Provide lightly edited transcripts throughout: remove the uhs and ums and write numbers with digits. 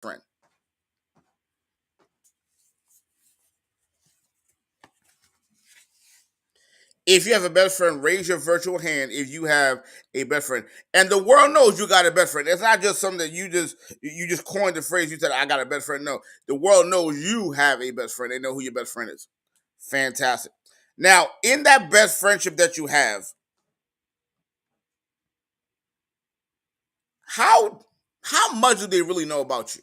friend. If you have a best friend, raise your virtual hand if you have a best friend. And the world knows you got a best friend. It's not just something that you just coined the phrase. You said, I got a best friend. No. The world knows you have a best friend. They know who your best friend is. Fantastic. Now, in that best friendship that you have, how how much do they really know about you?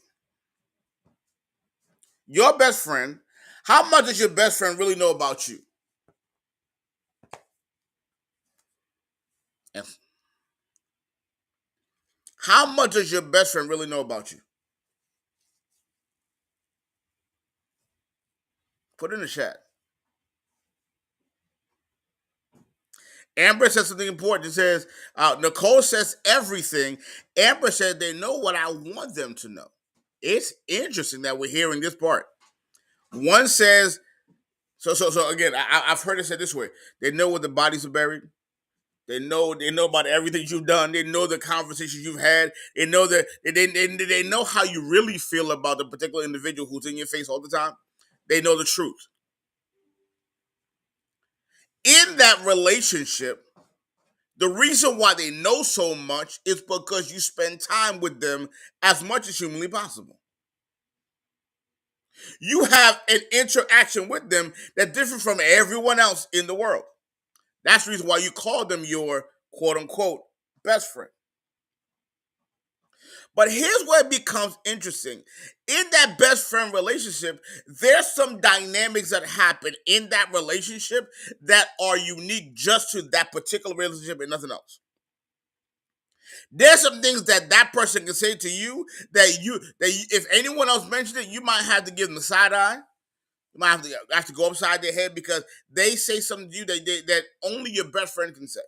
Your best friend, how much does your best friend really know about you? And how much does your best friend really know about you? Put it in the chat. Amber says something important. It says, Nicole says everything. Amber said they know what I want them to know. It's interesting that we're hearing this part. One says, so again, I've heard it said this way. They know where the bodies are buried. They know about everything you've done. They know the conversations you've had. They know that they know how you really feel about the particular individual who's in your face all the time. They know the truth. In that relationship, the reason why they know so much is because you spend time with them as much as humanly possible. You have an interaction with them that's different from everyone else in the world. That's the reason why you call them your quote unquote best friend. But here's where it becomes interesting. In that best friend relationship, there's some dynamics that happen in that relationship that are unique just to that particular relationship and nothing else. There's some things that person can say to you if anyone else mentioned it, you might have to give them the side eye. You might have to go upside their head because they say something to you that only your best friend can say.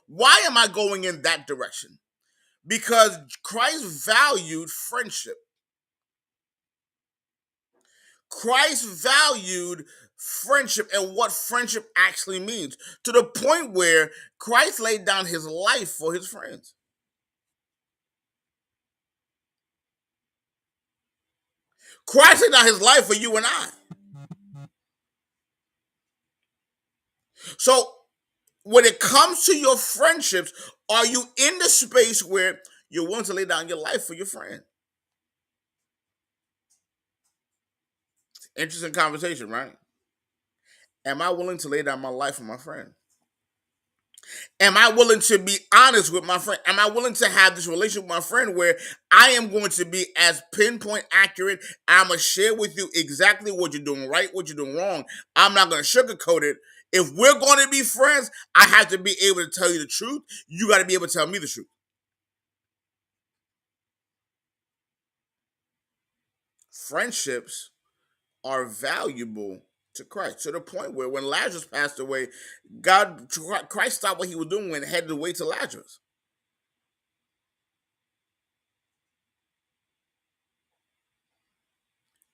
Why am I going in that direction? Because Christ valued friendship. Christ valued friendship and what friendship actually means to the point where Christ laid down his life for his friends. Christ laid down his life for you and I. So when it comes to your friendships, are you in the space where you're willing to lay down your life for your friend? Interesting conversation, right? Am I willing to lay down my life for my friend? Am I willing to be honest with my friend? Am I willing to have this relationship with my friend where I am going to be as pinpoint accurate? I'm going to share with you exactly what you're doing right, what you're doing wrong. I'm not going to sugarcoat it. If we're going to be friends, I have to be able to tell you the truth. You got to be able to tell me the truth. Friendships are valuable to Christ to the point where when Lazarus passed away, Christ stopped what he was doing and headed away to Lazarus.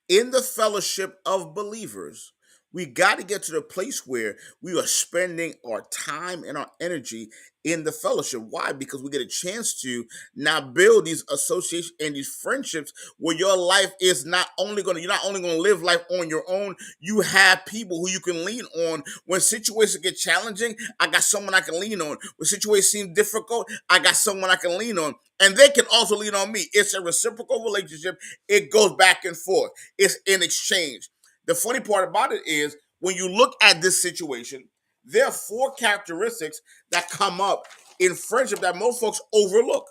In the fellowship of believers, we got to get to the place where we are spending our time and our energy in the fellowship. Why? Because we get a chance to now build these associations and these friendships where your life is you're not only going to live life on your own, you have people who you can lean on. When situations get challenging, I got someone I can lean on. When situations seem difficult, I got someone I can lean on. And they can also lean on me. It's a reciprocal relationship. It goes back and forth. It's in exchange. The funny part about it is when you look at this situation, there are four characteristics that come up in friendship that most folks overlook.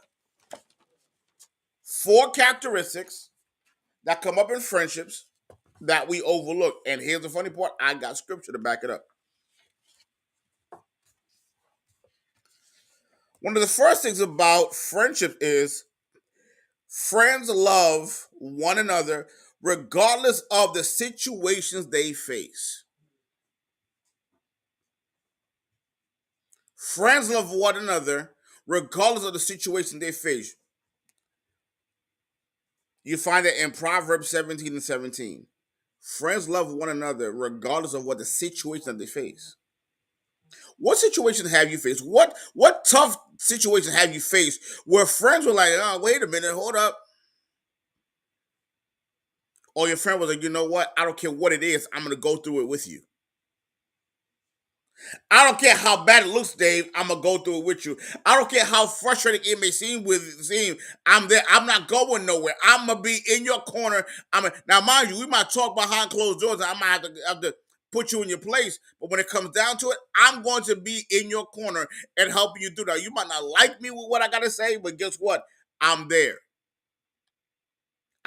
Four characteristics that come up in friendships that we overlook. And here's the funny part, I got scripture to back it up. One of the first things about friendship is friends love one another regardless of the situations they face. Friends love one another regardless of the situation they face. You find it in Proverbs 17 and 17. Friends love one another regardless of what the situation that they face. What situation have you faced? What tough situation have you faced where friends were like, oh, wait a minute, hold up. Or your friend was like, you know what? I don't care what it is. I'm going to go through it with you. I don't care how bad it looks, Dave. I'm gonna go through it with you. I don't care how frustrating it may seem. I'm there. I'm not going nowhere. I'm gonna be in your corner. Now, mind you, we might talk behind closed doors. And I might have to put you in your place. But when it comes down to it, I'm going to be in your corner and help you through that. You might not like me with what I gotta say, but guess what? I'm there.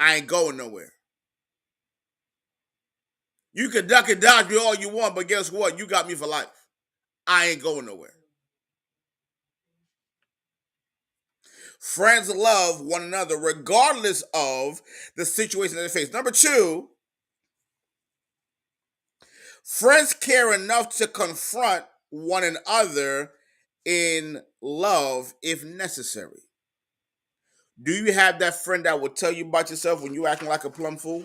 I ain't going nowhere. You can duck and dodge me all you want, but guess what? You got me for life. I ain't going nowhere. Friends love one another regardless of the situation that they face. Number two, friends care enough to confront one another in love if necessary. Do you have that friend that will tell you about yourself when you acting like a plum fool?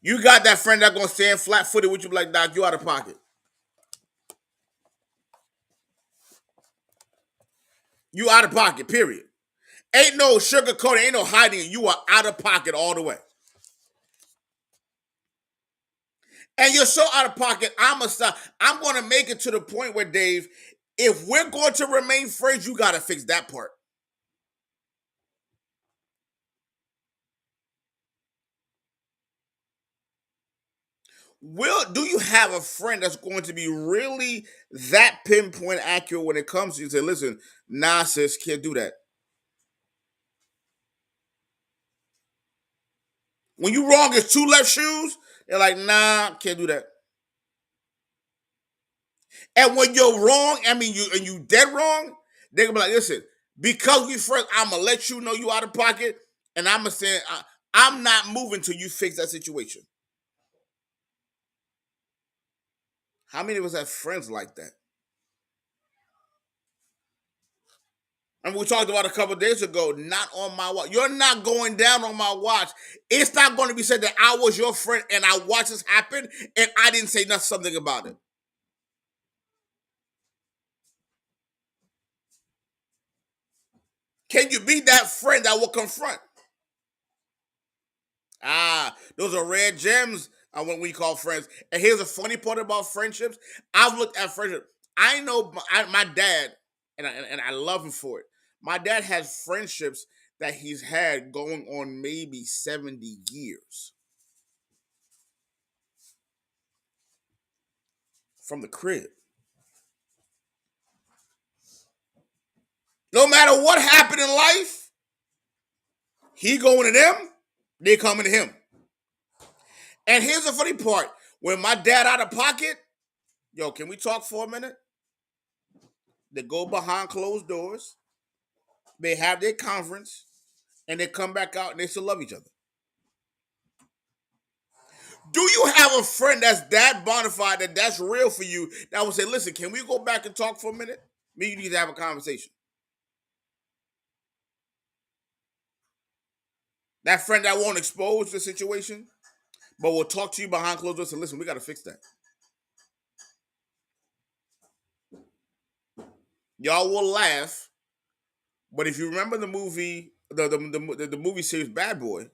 You got that friend that gonna stand flat footed with you like, Doc, you out of pocket. You out of pocket, period. Ain't no sugarcoating, ain't no hiding it. You are out of pocket all the way. And you're so out of pocket, I'm gonna make it to the point where, Dave, if we're going to remain friends, you gotta fix that part. Do you have a friend that's going to be really that pinpoint accurate when it comes to you? Say, listen, nah, sis, can't do that. When you wrong as two left shoes, they're like, nah, can't do that. And when you're wrong, you dead wrong, they're gonna be like, listen, because we friends, I'm gonna let you know you out of pocket, and I'm gonna say, I'm not moving till you fix that situation. How many of us have friends like that? And we talked about a couple of days ago, not on my watch. You're not going down on my watch. It's not going to be said that I was your friend and I watched this happen and I didn't say something about it. Can you be that friend that will confront? Those are rare gems when we call friends. And here's the funny part about friendships. I've looked at friendship. I know my dad, and I love him for it. My dad has friendships that he's had going on maybe 70 years from the crib. No matter what happened in life, he going to them, they coming to him. And here's the funny part. When my dad out of pocket, yo, can we talk for a minute? They go behind closed doors, they have their conference, and they come back out and they still love each other. Do you have a friend that's that bona fide, that's real for you, that will say, listen, can we go back and talk for a minute? Me, you need to have a conversation. That friend that won't expose the situation, but will talk to you behind closed doors and listen, we got to fix that. Y'all will laugh, but if you remember the movie, the movie series Bad Boy,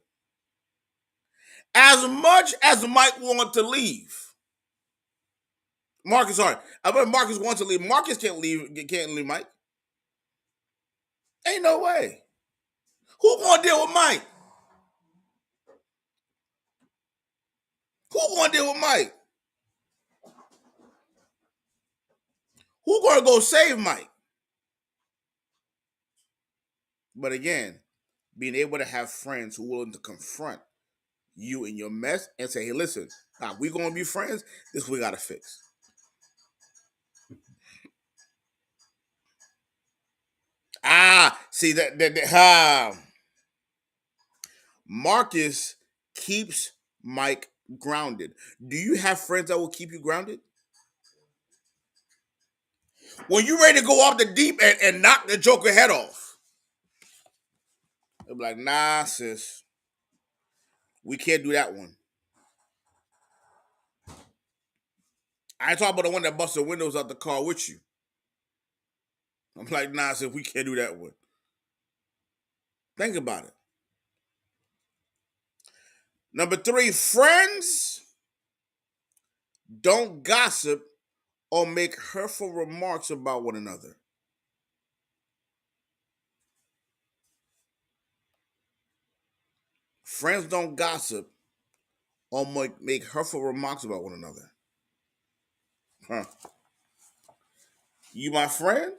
as much as Mike wanted to leave, Marcus, sorry, I bet Marcus wants to leave. Marcus can't leave Mike. Ain't no way. Who gonna deal with Mike? Who gonna deal with Mike? Who gonna go save Mike? But again, being able to have friends who are willing to confront you in your mess and say, hey, listen, we gonna be friends. This we gotta fix. See Marcus keeps Mike grounded. Do you have friends that will keep you grounded? When you ready to go off the deep and knock the Joker head off, they'll be like, nah, sis, we can't do that one. I ain't talking about the one that busts the windows out the car with you. I'm like, nah, sis, we can't do that one. Think about it. Number three, friends don't gossip or make hurtful remarks about one another. Friends don't gossip or make hurtful remarks about one another. Huh. You my friend?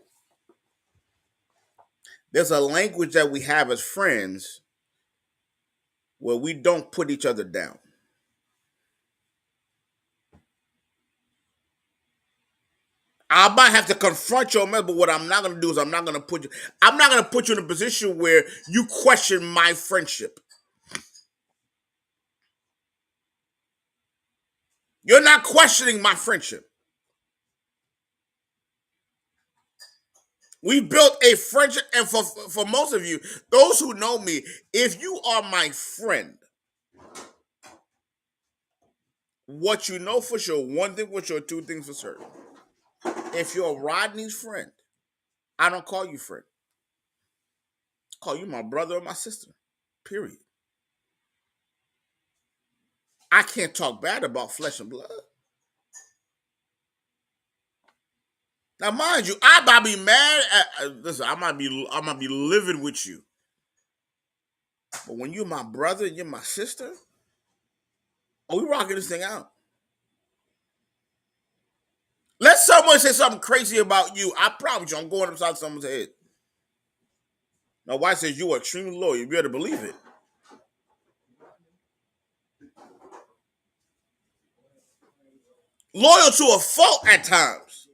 There's a language that we have as friends where we don't put each other down. I might have to confront your mess, but what I'm not gonna do is I'm not gonna put you in a position where you question my friendship. You're not questioning my friendship. We built a friendship, and for most of you, those who know me, if you are my friend, what you know for sure, one thing for sure, two things for certain. If you're Rodney's friend, I don't call you friend. I call you my brother or my sister. Period. I can't talk bad about flesh and blood. Now, mind you, I might be mad at listen, I might be living with you. But when you're my brother and you're my sister, oh, we rocking this thing out. Let someone say something crazy about you. I promise you, I'm going upside someone's head. My wife says you are extremely loyal. You better believe it. Loyal to a fault at times.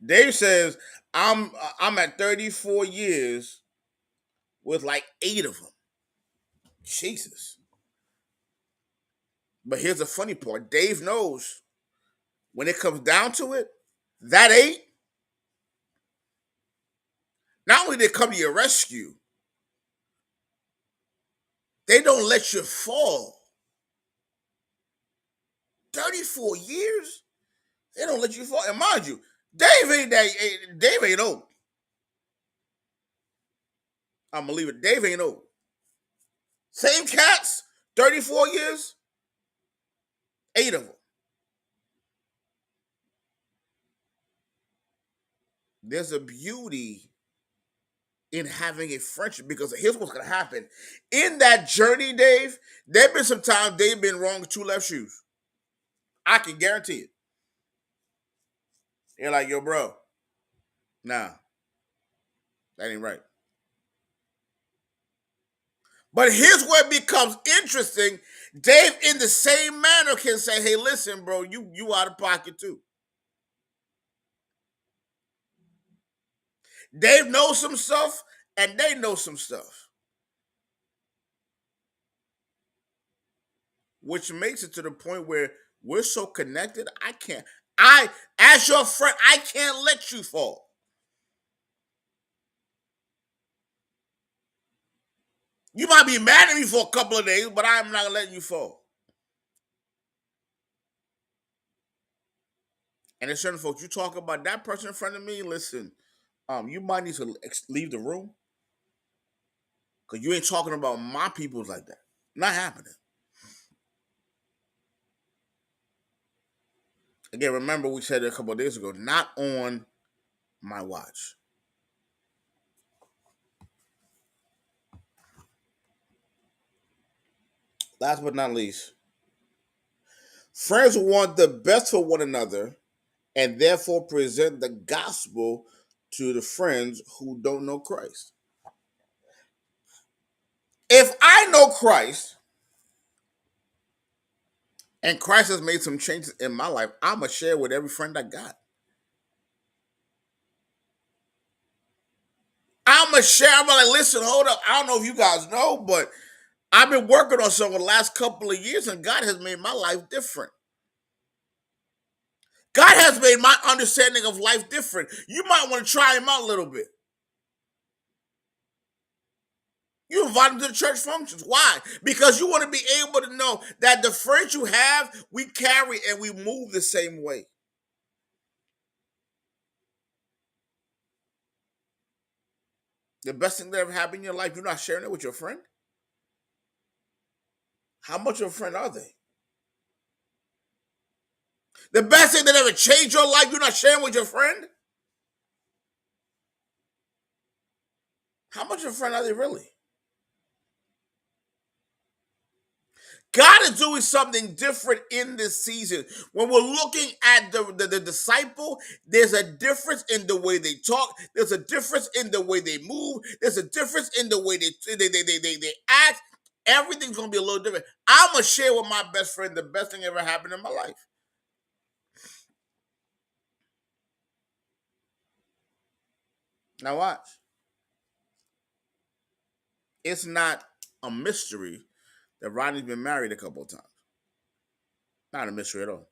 Dave says I'm at 34 years with like 8 of them. Jesus. But here's the funny part. Dave knows when it comes down to it, that 8, not only they come to your rescue, they don't let you fall. 34 years? They don't let you fall. And mind you, Dave ain't old. I'm gonna leave it. Dave ain't old. Same cats, 34 years, 8 of them. There's a beauty in having a friendship because here's what's gonna happen. In that journey, Dave, there have been some times Dave been wrong with 2 left shoes. I can guarantee it. You're like, yo, bro, nah, that ain't right. But here's where it becomes interesting. Dave, in the same manner, can say, hey, listen, bro, you out of pocket too. Dave knows some stuff, and they know some stuff. Which makes it to the point where we're so connected, as your friend, I can't let you fall. You might be mad at me for a couple of days, but I'm not letting you fall. And there's certain folks, you talk about that person in front of me, listen, you might need to leave the room because you ain't talking about my peoples like that. Not happening. Again, remember we said it a couple of days ago, not on my watch. Last but not least, friends want the best for one another and therefore present the gospel to the friends who don't know Christ. If I know Christ and Christ has made some changes in my life, I'm going to share with every friend I got. I'm going to share. I'm like, listen, hold up. I don't know if you guys know, but I've been working on something the last couple of years and God has made my life different. God has made my understanding of life different. You might want to try him out a little bit. You invite them to the church functions. Why? Because you want to be able to know that the friends you have, we carry and we move the same way. The best thing that ever happened in your life, you're not sharing it with your friend? How much of a friend are they? The best thing that ever changed your life, you're not sharing with your friend? How much of a friend are they really? God is doing something different in this season. When we're looking at the disciple, there's a difference in the way they talk. There's a difference in the way they move. There's a difference in the way they act. Everything's going to be a little different. I'm going to share with my best friend the best thing ever happened in my life. Now watch. It's not a mystery that Rodney's been married a couple of times. Not a mystery at all.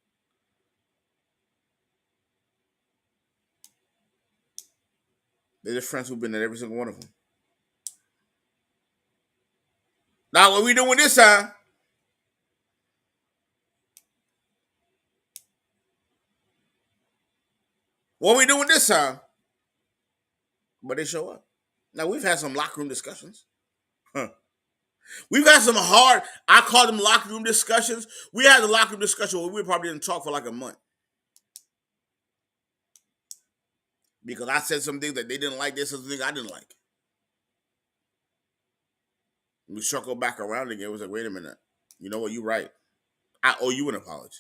They're just friends who've been at every single one of them. Now, what we doing this time? What we doing this time? But they show up. Now, we've had some locker room discussions. Huh. We've had some hard, I call them locker room discussions. We had the locker room discussion where we probably didn't talk for like a month. Because I said some things that they didn't like, they said some things I didn't like. We circled back around again. It was like, wait a minute. You know what? You're right. I owe you an apology.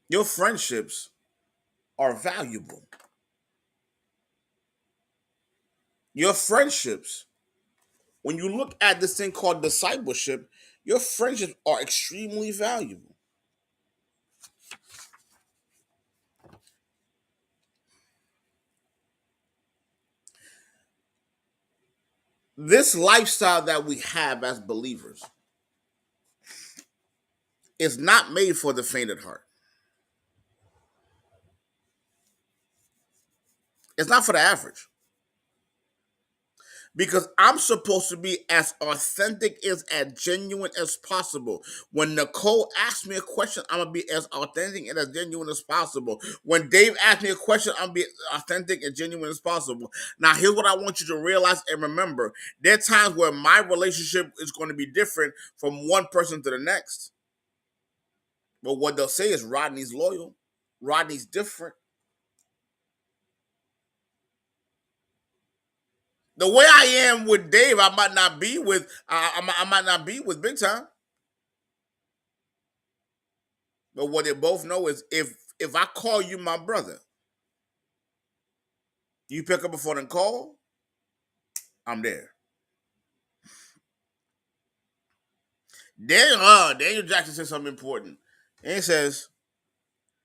Your friendships are valuable. Your friendships, when you look at this thing called discipleship, your friendships are extremely valuable. This lifestyle that we have as believers is not made for the faint at heart. It's not for the average. Because I'm supposed to be as authentic as genuine as possible. When Nicole asks me a question, I'm gonna be as authentic and as genuine as possible. When Dave asks me a question, I'm gonna be authentic and genuine as possible. Now, here's what I want you to realize and remember: there are times where my relationship is going to be different from one person to the next. But what they'll say is Rodney's loyal, Rodney's different. The way I am with Dave, I might not be with I might not be with Big Time. But what they both know is if I call you my brother, you pick up before the call, I'm there. Daniel Jackson said something important. And he says,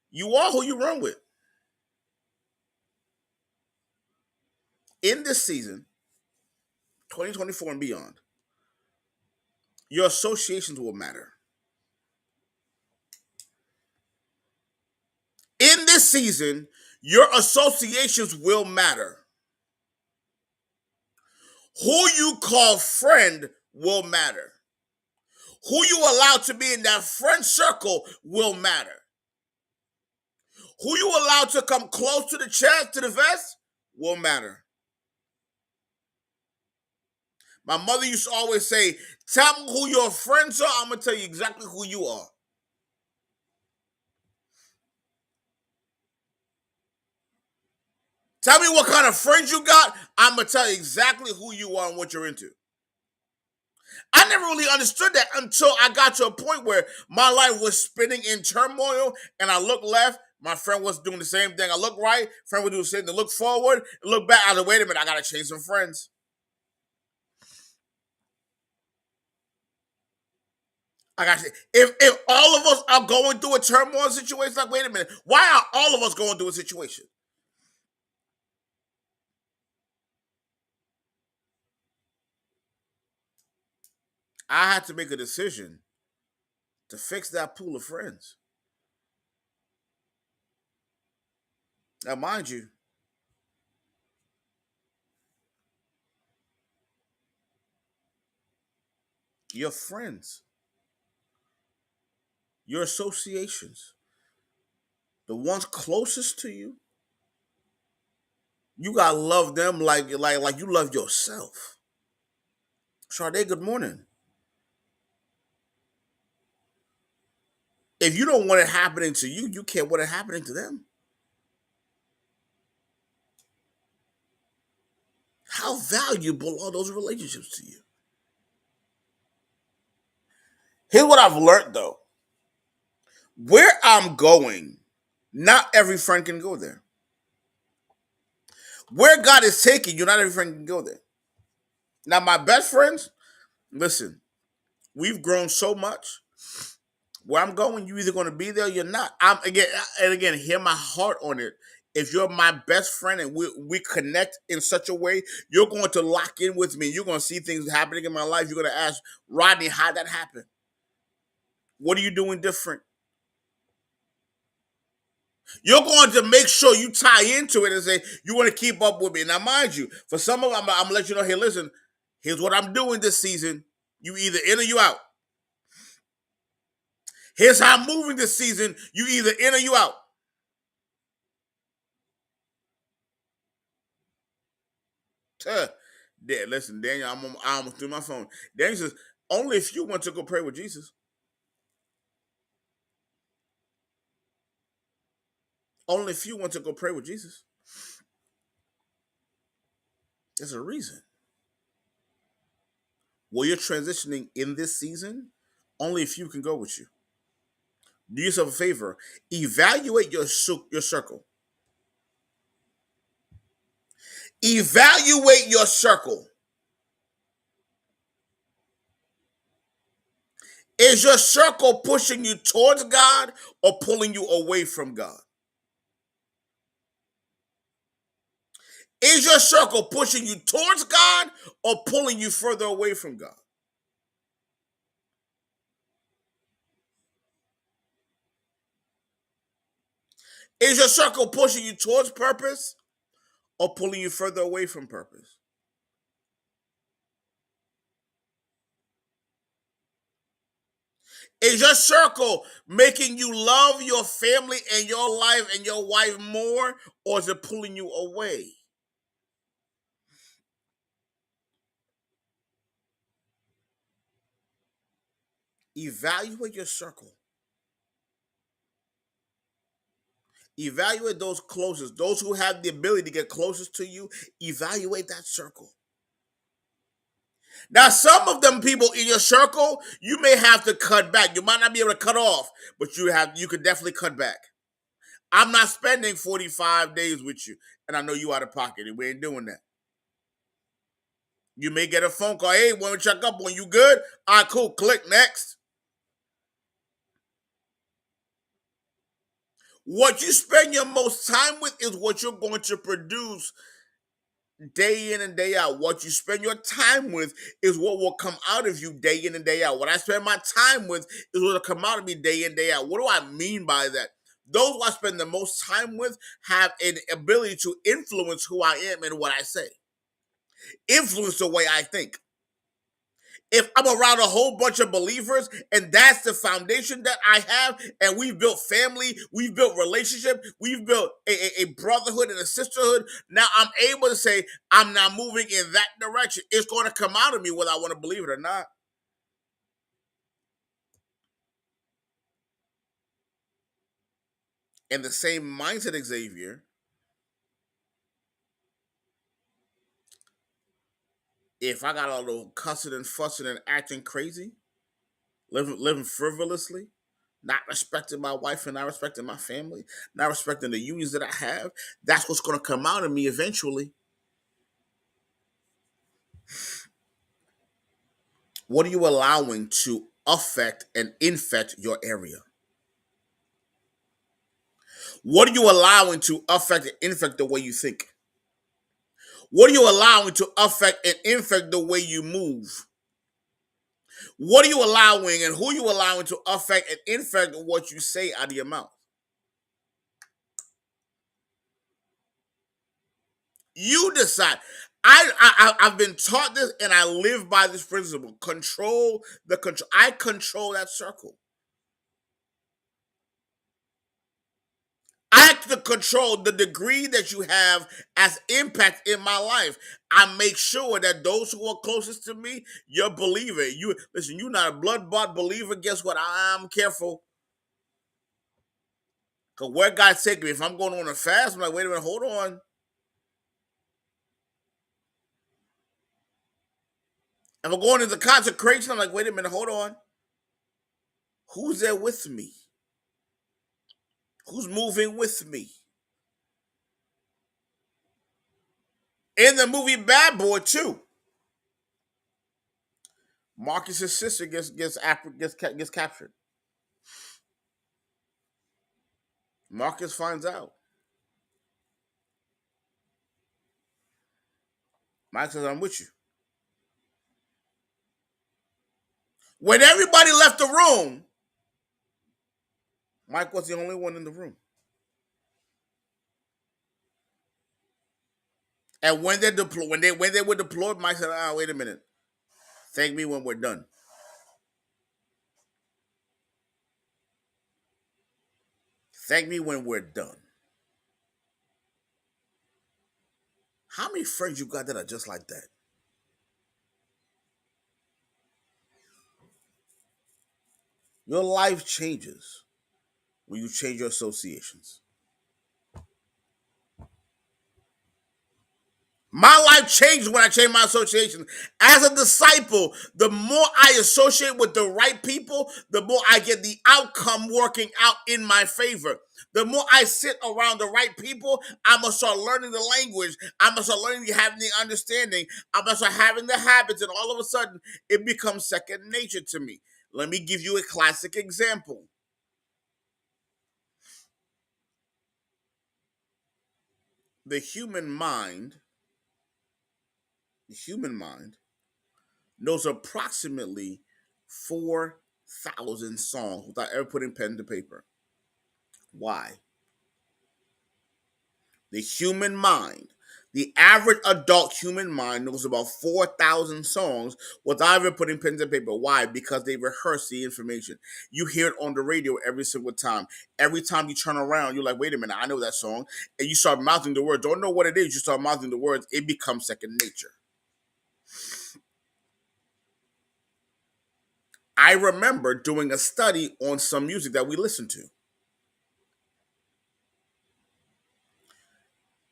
you are who you run with. In this season, 2024 and beyond, your associations will matter. In this season, your associations will matter. Who you call friend will matter. Who you allow to be in that friend circle will matter. Who you allow to come close to the chest, to the vest, will matter. My mother used to always say, tell me who your friends are, I'm going to tell you exactly who you are. Tell me what kind of friends you got, I'm going to tell you exactly who you are and what you're into. I never really understood that until I got to a point where my life was spinning in turmoil and I looked left, my friend was doing the same thing. I look right, friend was doing the same thing. Look forward, look back. I said, wait a minute, I got to change some friends. I got to, if all of us are going through a turmoil situation, like, wait a minute, why are all of us going through a situation? I had to make a decision to fix that pool of friends. Now, mind you, your friends, your associations, The ones closest to you, you gotta love them like you love yourself. Sade, good morning. If you don't want it happening to you, you can't want it happening to them. How valuable are those relationships to you? Here's what I've learned though. Where I'm going, not every friend can go there. Where God is taking you, not every friend can go there. Now, my best friends, listen, we've grown so much. Where I'm going, you either going to be there or you're not. I'm again, hear my heart on it. If you're my best friend and we connect in such a way, you're going to lock in with me. You're going to see things happening in my life. You're going to ask Rodney, how'd that happen? What are you doing different? You're going to make sure you tie into it and say, you want to keep up with me. Now, mind you, for some of them, I'm going to let you know, hey, listen, here's what I'm doing this season. You either in or you out. Here's how I'm moving this season. You either in or you out. Huh. Listen, Daniel, I almost threw my phone. Daniel says, only if you want to go pray with Jesus. Only if you want to go pray with Jesus. There's a reason. Well, you're transitioning in this season, only if you can go with you. Do yourself a favor. Evaluate your circle. Evaluate your circle. Is your circle pushing you towards God or pulling you away from God? Is your circle pushing you towards God or pulling you further away from God? Is your circle pushing you towards purpose or pulling you further away from purpose? Is your circle making you love your family and your life and your wife more, or is it pulling you away? Evaluate your circle. Evaluate those closest, those who have the ability to get closest to you. Evaluate that circle. Now, some of them people in your circle, you may have to cut back. You might not be able to cut off, but you could definitely cut back. I'm not spending 45 days with you, and I know you out of pocket, and we ain't doing that. You may get a phone call, hey, want to check up on you good? All right, cool. Click next. What you spend your most time with is what you're going to produce day in and day out. What you spend your time with is what will come out of you day in and day out. What I spend my time with is what will come out of me day in, day out. What do I mean by that? Those who I spend the most time with have an ability to influence who I am and what I say, influence the way I think. If I'm around a whole bunch of believers and that's the foundation that I have, and we've built family, we've built relationship, we've built a brotherhood and a sisterhood, now I'm able to say, I'm now moving in that direction. It's going to come out of me whether I want to believe it or not. And the same mindset, Xavier, if I got a little cussing and fussing and acting crazy, living frivolously, not respecting my wife and not respecting my family, not respecting the unions that I have, that's what's going to come out of me eventually. What are you allowing to affect and infect your area? What are you allowing to affect and infect the way you think? What are you allowing to affect and infect the way you move? What are you allowing and who are you allowing to affect and infect what you say out of your mouth? You decide. I've been taught this and I live by this principle. Control the control. I control that circle. like to control the degree that you have as impact in my life. I make sure that those who are closest to me, you're a believer. You listen, you're not a blood bought believer. Guess what? I'm careful. Cause where God's taking me, if I'm going on a fast, I'm like, wait a minute, hold on. If I'm going into consecration, I'm like, wait a minute, hold on. Who's there with me? Who's moving with me? In the movie Bad Boy too, Marcus's sister gets captured. Marcus finds out. Mike says, "I'm with you." When everybody left the room, Mike was the only one in the room. And when they deployed, when they were deployed, Mike said, "Ah, wait a minute. Thank me when we're done. Thank me when we're done." How many friends you got that are just like that? Your life changes when you change your associations. My life changed when I changed my association. As a disciple, the more I associate with the right people, the more I get the outcome working out in my favor. The more I sit around the right people, I'm gonna start learning the language. I'm gonna start learning, having the understanding. I'm gonna start having the habits, and all of a sudden, it becomes second nature to me. Let me give you a classic example. The human mind, the human mind knows approximately 4,000 songs without ever putting pen to paper. Why? The human mind, the average adult human mind knows about 4,000 songs without ever putting pen to paper. Why? Because they rehearse the information. You hear it on the radio every single time. Every time you turn around, you're like, wait a minute, I know that song. And you start mouthing the words. Don't know what it is. You start mouthing the words. It becomes second nature. I remember doing a study on some music that we listened to.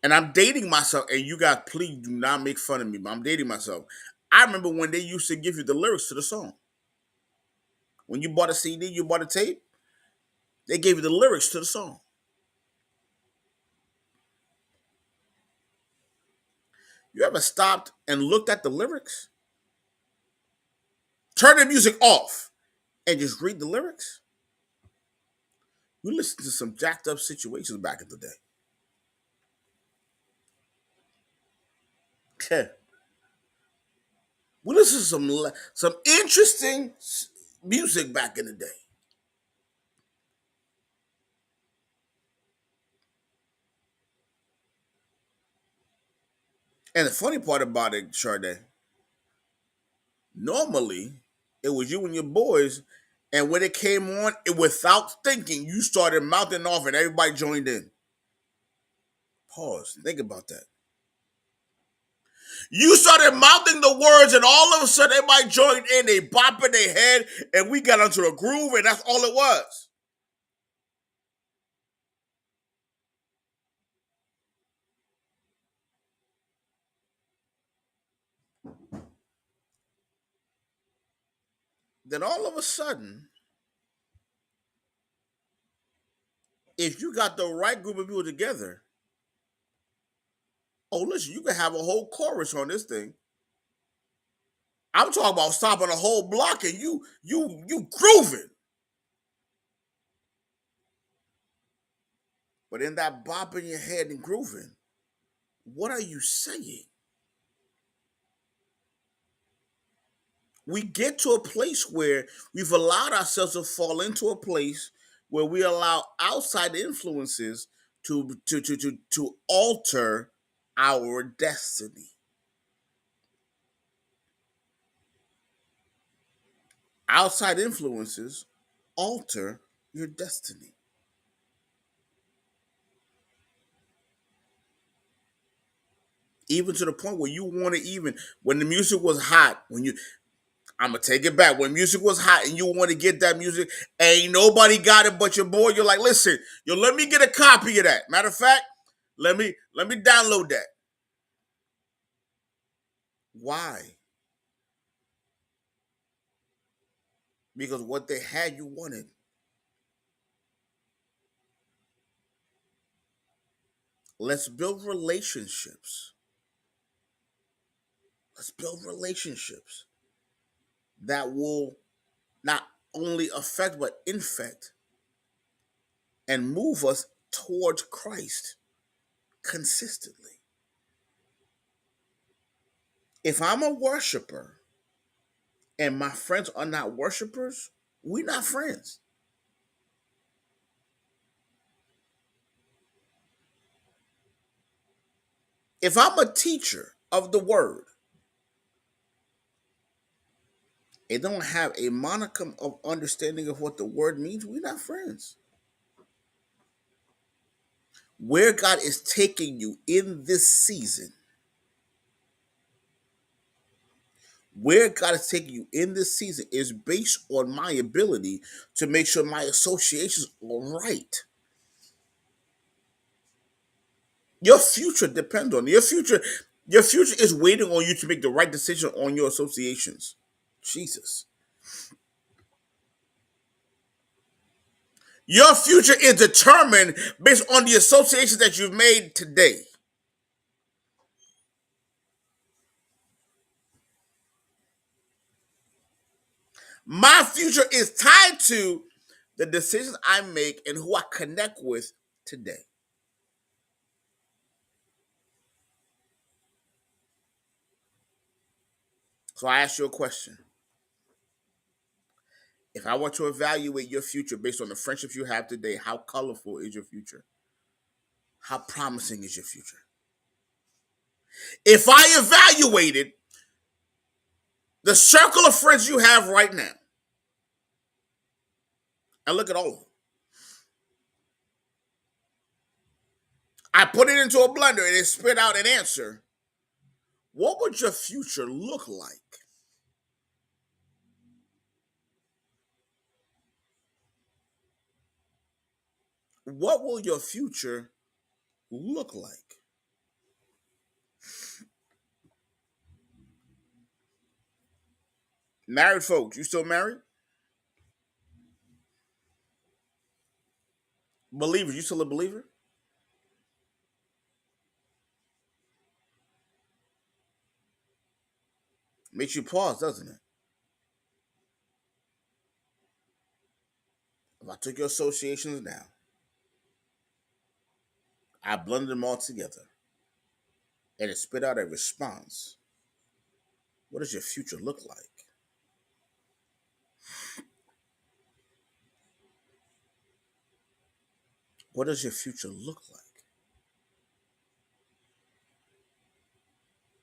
And I'm dating myself, and you guys, please do not make fun of me, but I'm dating myself. I remember when they used to give you the lyrics to the song. When you bought a CD, you bought a tape, they gave you the lyrics to the song. You ever stopped and looked at the lyrics? Turn the music off and just read the lyrics? We listened to some jacked up situations back in the day. We listened to some interesting music back in the day. And the funny part about it, Sade, normally it was you and your boys, and when it came on, without thinking, you started mouthing off, and everybody joined in. Pause. Think about that. You started mouthing the words, and all of a sudden, everybody joined in. They bopping their head, and we got onto a groove, and that's all it was. Then all of a sudden, if you got the right group of people together, oh listen, you can have a whole chorus on this thing. I'm talking about stopping a whole block and you grooving. But in that bopping your head and grooving, what are you saying? We get to a place where we've allowed ourselves to fall into a place where we allow outside influences to alter our destiny. Outside influences alter your destiny. Even to the point where you want to even when the music was hot, when you I'm gonna take it back. When music was hot and you want to get that music, ain't nobody got it but your boy. You're like, listen, yo, let me get a copy of that. Matter of fact, let me download that. Why? Because what they had you wanted. Let's build relationships. Let's build relationships that will not only affect but infect and move us towards Christ consistently. If I'm a worshiper and my friends are not worshipers, we're not friends. If I'm a teacher of the word and don't have a monicum of understanding of what the word means, we're not friends. Where God is taking you in this season, where God is taking you in this season is based on my ability to make sure my associations are right. Your future depends on your future. Your future is waiting on you to make the right decision on your associations. Jesus. Your future is determined based on the associations that you've made today. My future is tied to the decisions I make and who I connect with today. So I ask you a question. If I were to evaluate your future based on the friendships you have today, how colorful is your future? How promising is your future? If I evaluated the circle of friends you have right now, and look at all of them, I put it into a blender and it spit out an answer, what would your future look like? What will your future look like? Married folks, you still married? Believers, you still a believer? Makes you pause, doesn't it? If I took your associations down, I blended them all together, and it spit out a response, what does your future look like? What does your future look like?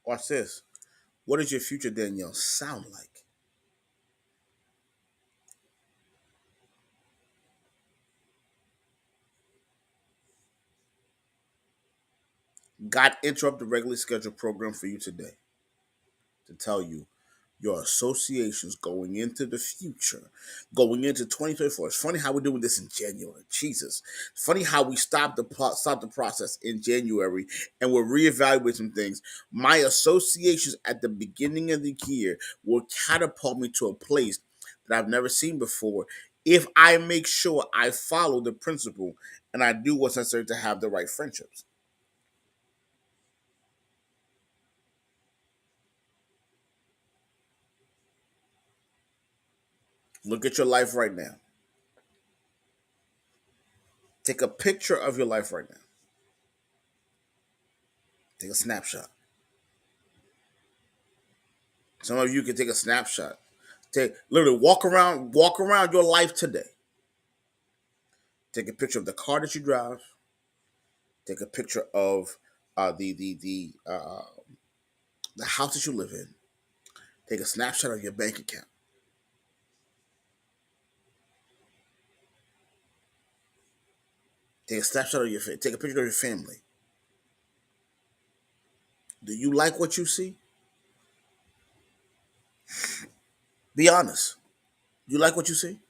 Watch this. What does your future, Danielle, sound like? God interrupt the regularly scheduled program for you today to tell you your associations going into the future, going into 2024. It's funny how we're doing this in January. Jesus. It's funny how we stopped the process in January and we're reevaluating some things. My associations at the beginning of the year will catapult me to a place that I've never seen before if I make sure I follow the principle and I do what's necessary to have the right friendships. Look at your life right now. Take a picture of your life right now. Take a snapshot. Some of you can take a snapshot. Take literally walk around your life today. Take a picture of the car that you drive. Take a picture of the house that you live in. Take a snapshot of your bank account. Take a snapshot of take a picture of your family. Do you like what you see? Be honest. You like what you see?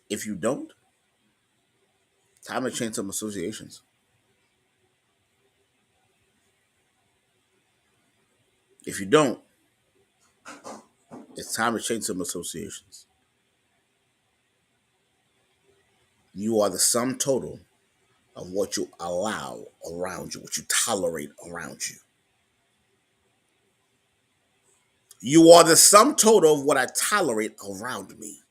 If you don't, time to change some associations. If you don't, it's time to change some associations. You are the sum total of what you allow around you, what you tolerate around you. You are the sum total of what I tolerate around me.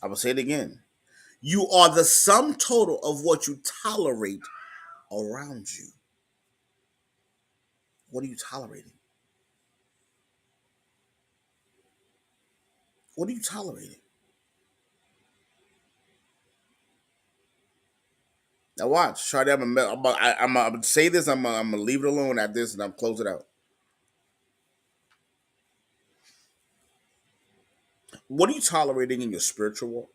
I will say it again. You are the sum total of what you tolerate around you. What are you tolerating? What are you tolerating? Now watch, Sade. I'm gonna say this. I'm gonna leave it alone at this, and I'm close it out. What are you tolerating in your spiritual walk?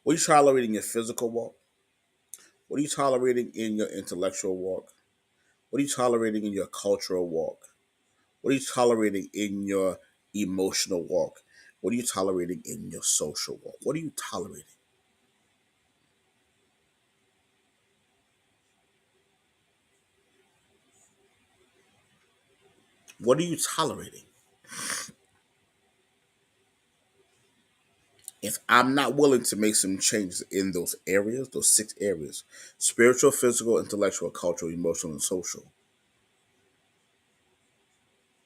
What are you tolerating in your physical walk? What are you tolerating in your intellectual walk? What are you tolerating in your cultural walk? What are you tolerating in your emotional walk? What are you tolerating in your social walk? What are you tolerating? What are you tolerating? If I'm not willing to make some changes in those areas, those 6 areas, spiritual, physical, intellectual, cultural, emotional, and social,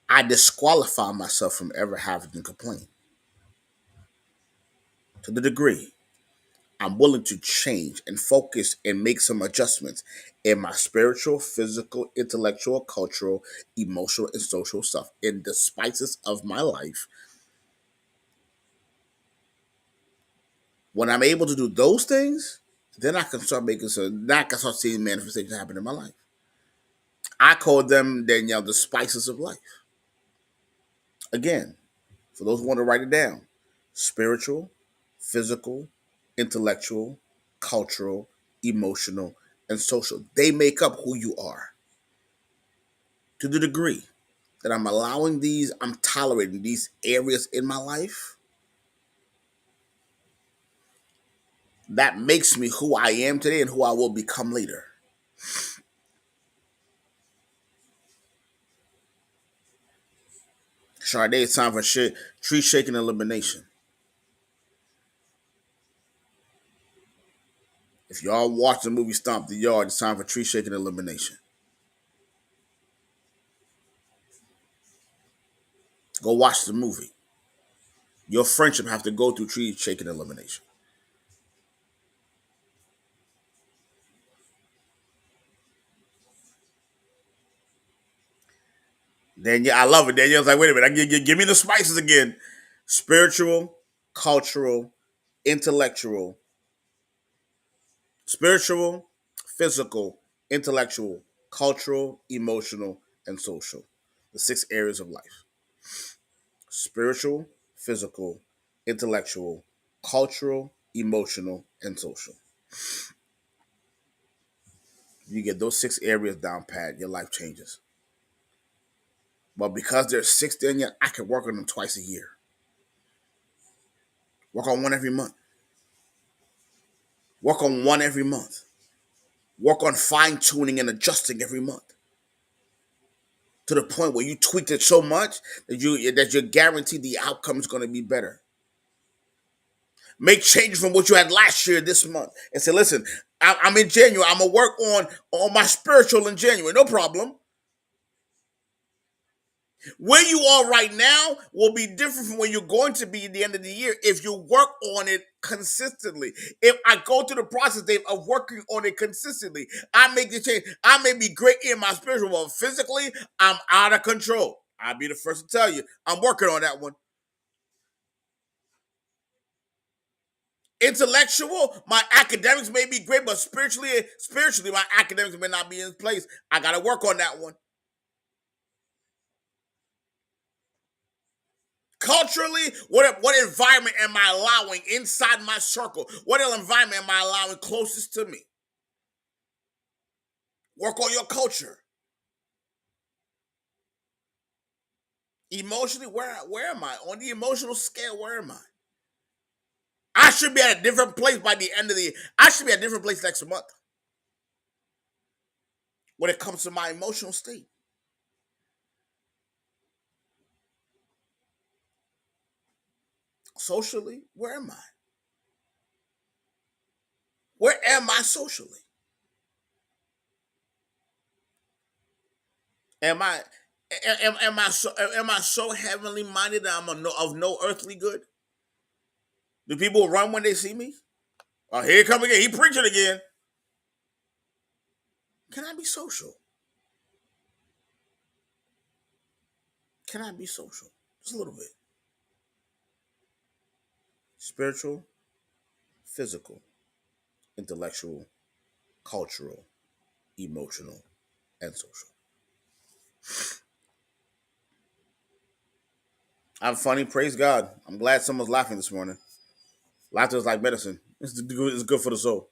I disqualify myself from ever having to complain. To the degree I'm willing to change and focus and make some adjustments in my spiritual, physical, intellectual, cultural, emotional, and social stuff in the spices of my life. When I'm able to do those things, then I can start making some. Then I can start seeing manifestations happen in my life. I call them, Danielle, the spices of life. Again, for those who want to write it down: spiritual, physical, intellectual, cultural, emotional, and social. They make up who you are. To the degree that I'm allowing these, I'm tolerating these areas in my life, that makes me who I am today and who I will become later. Sade, it's time for tree shaking elimination. If y'all watch the movie Stomp the Yard, it's time for tree shaking elimination. Go watch the movie. Your friendship have to go through tree shaking elimination. Danielle, I love it. Danielle's like, wait a minute, give me the spices again. Spiritual, cultural, intellectual, spiritual, physical, intellectual, cultural, emotional, and social. The 6 areas of life: spiritual, physical, intellectual, cultural, emotional, and social. You get those 6 areas down pat, your life changes. But because there's 6 in you, I can work on them twice a year. Work on one every month. Work on one every month. Work on fine tuning and adjusting every month to the point where you tweaked it so much that you're guaranteed the outcome is going to be better. Make changes from what you had last year this month and say, listen, I'm in January. I'm gonna work on my spiritual in January. No problem. Where you are right now will be different from where you're going to be at the end of the year if you work on it consistently. If I go through the process, Dave, of working on it consistently, I make the change. I may be great in my spiritual, but physically, I'm out of control. I'll be the first to tell you, I'm working on that one. Intellectual, my academics may be great, but spiritually, my academics may not be in place. I got to work on that one. Culturally, what environment am I allowing inside my circle? What environment am I allowing closest to me? Work on your culture. Emotionally, where am I? On the emotional scale, where am I? I should be at a different place by the end of the year. I should be at a different place next month when it comes to my emotional state. Socially, where am I? Where am I socially? Am I am I so heavenly minded that of no earthly good? Do people run when they see me? Oh, here he come again. He preaching again. Can I be social? Can I be social? Just a little bit. Spiritual, physical, intellectual, cultural, emotional, and social. I'm funny. Praise God. I'm glad someone's laughing this morning. Laughter is like medicine. It's good for the soul.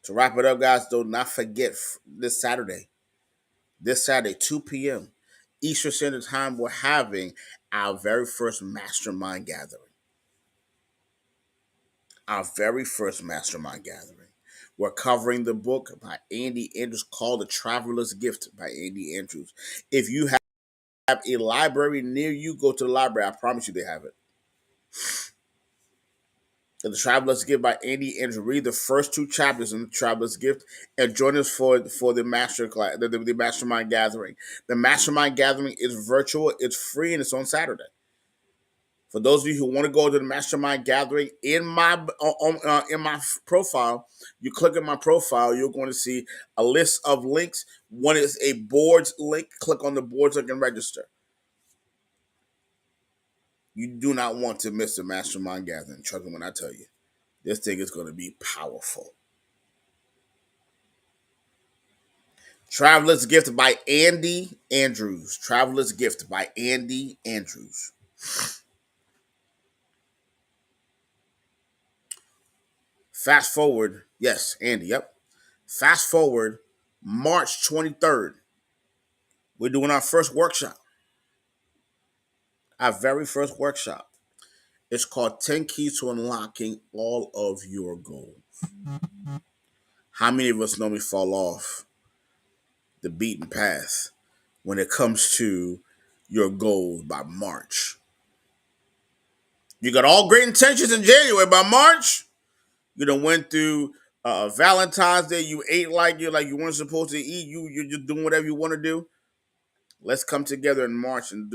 To wrap it up, guys, do not forget this Saturday, 2 p.m. Eastern Standard Time, we're having our very first mastermind gathering. Our very first mastermind gathering. We're covering the book by Andy Andrews called The Traveler's Gift by Andy Andrews. If you have a library near you, go to the library. I promise you they have it. The Traveler's Gift by Andy Andrews. Read the first two chapters in The Traveler's Gift and join us for the master class, the mastermind gathering. The mastermind gathering is virtual, it's free, and it's on Saturday. For those of you who want to go to the mastermind gathering, in my profile, you click on my profile, you're going to see a list of links. One is a boards link. Click on the boards link and register. You do not want to miss the mastermind gathering. Trust me when I tell you, this thing is going to be powerful. Traveler's Gift by Andy Andrews. Traveler's Gift by Andy Andrews. Fast forward, yes, Andy, yep. Fast forward March 23rd. We're doing our first workshop. Our very first workshop. It's called 10 Keys to Unlocking All of Your Goals. How many of us know we fall off the beaten path when it comes to your goals by March? You got all great intentions in January. By March, you done went through Valentine's Day. You ate like you weren't supposed to eat. You're just doing whatever you want to do. Let's come together in March and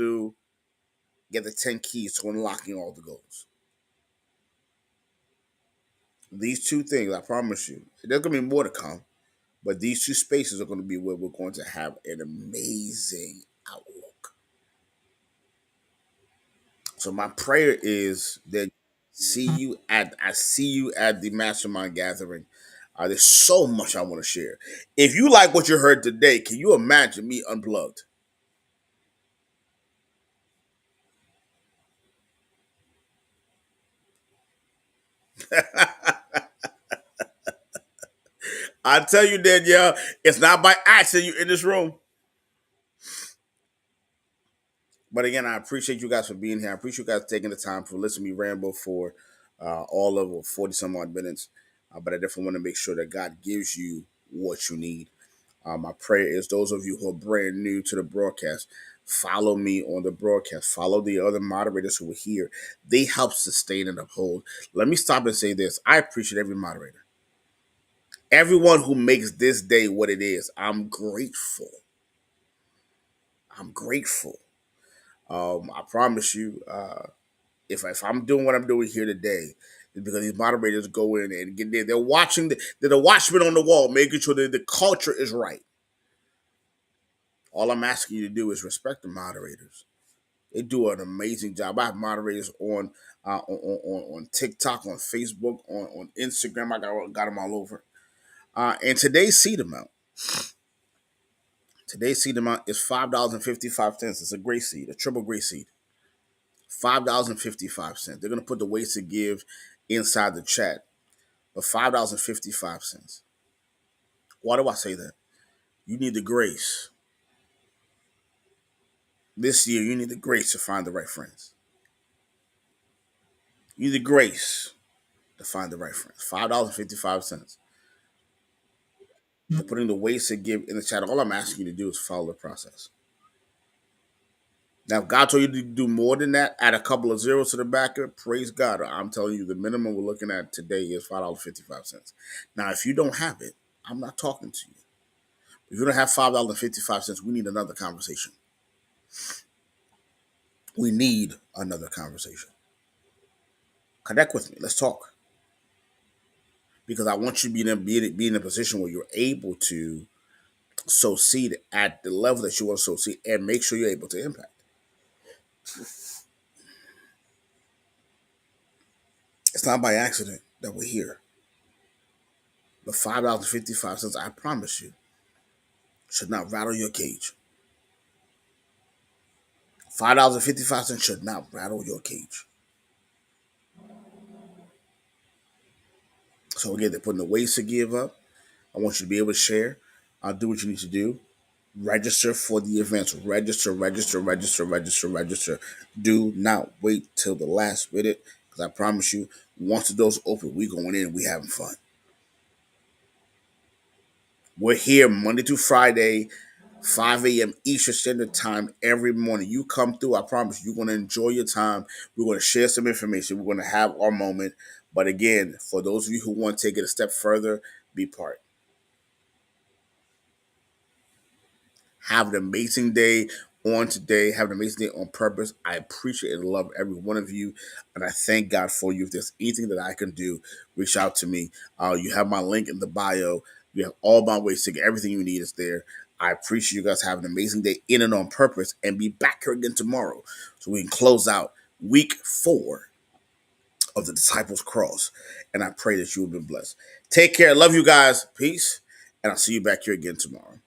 get the 10 keys to unlocking all the goals. These two things, I promise you, there's gonna be more to come, but these two spaces are gonna be where we're going to have an amazing outlook. So my prayer is that I see you at the mastermind gathering. There's so much I want to share. If you like what you heard today, can you imagine me unplugged? I tell you, Danielle, it's not by accident you're in this room. But again, I appreciate you guys for being here. I appreciate you guys taking the time for listening to me ramble for all of 40 some odd minutes. But I definitely want to make sure that God gives you what you need. My prayer is those of you who are brand new to the broadcast, follow me on the broadcast. Follow the other moderators who are here. They help sustain and uphold. Let me stop and say this. I appreciate every moderator. Everyone who makes this day what it is. I'm grateful. I'm grateful. I promise you, if I'm doing what I'm doing here today, it's because these moderators go in and get there. They're watching. They're the watchmen on the wall, making sure that the culture is right. All I'm asking you to do is respect the moderators. They do an amazing job. I have moderators on TikTok, on Facebook, on Instagram. I got them all over. And today's seed amount. Today's seed amount is $5.55. It's a gray seed, a triple gray seed. $5.55. They're gonna put the ways to give inside the chat, but $5.55. Why do I say that? You need the grace. This year, you need the grace to find the right friends. You need the grace to find the right friends. $5.55. They're putting the ways to give in the chat. All I'm asking you to do is follow the process. Now, if God told you to do more than that, add a couple of zeros to the back of it, praise God. I'm telling you, the minimum we're looking at today is $5.55. Now, if you don't have it, I'm not talking to you. If you don't have $5.55, we need another conversation. We need another conversation. Connect with me. Let's talk. Because I want you to be in a position where you're able to sow seed at the level that you want to sow seed and make sure you're able to impact. It's not by accident that we're here. But $5.55, I promise you, should not rattle your cage. $5.55 should not rattle your cage. So again, they're putting the ways to give up. I want you to be able to share. Do what you need to do. Register for the events. Register, register, register, register, register. Do not wait till the last minute, because I promise you, once the doors open, we going in and we having fun. We're here Monday through Friday, 5 a.m. Eastern Standard Time every morning. You come through, I promise you, you're going to enjoy your time. We're going to share some information. We're going to have our moment. But again, for those of you who want to take it a step further, be part. Have an amazing day on today. Have an amazing day on purpose. I appreciate and love every one of you. And I thank God for you. If there's anything that I can do, reach out to me. You have my link in the bio. You have all my ways to get everything you need is there. I appreciate you guys. Have an amazing day in and on purpose, and be back here again tomorrow so we can close out week 4 of the Disciples Cross. And I pray that you have been blessed. Take care. Love you guys. Peace. And I'll see you back here again tomorrow.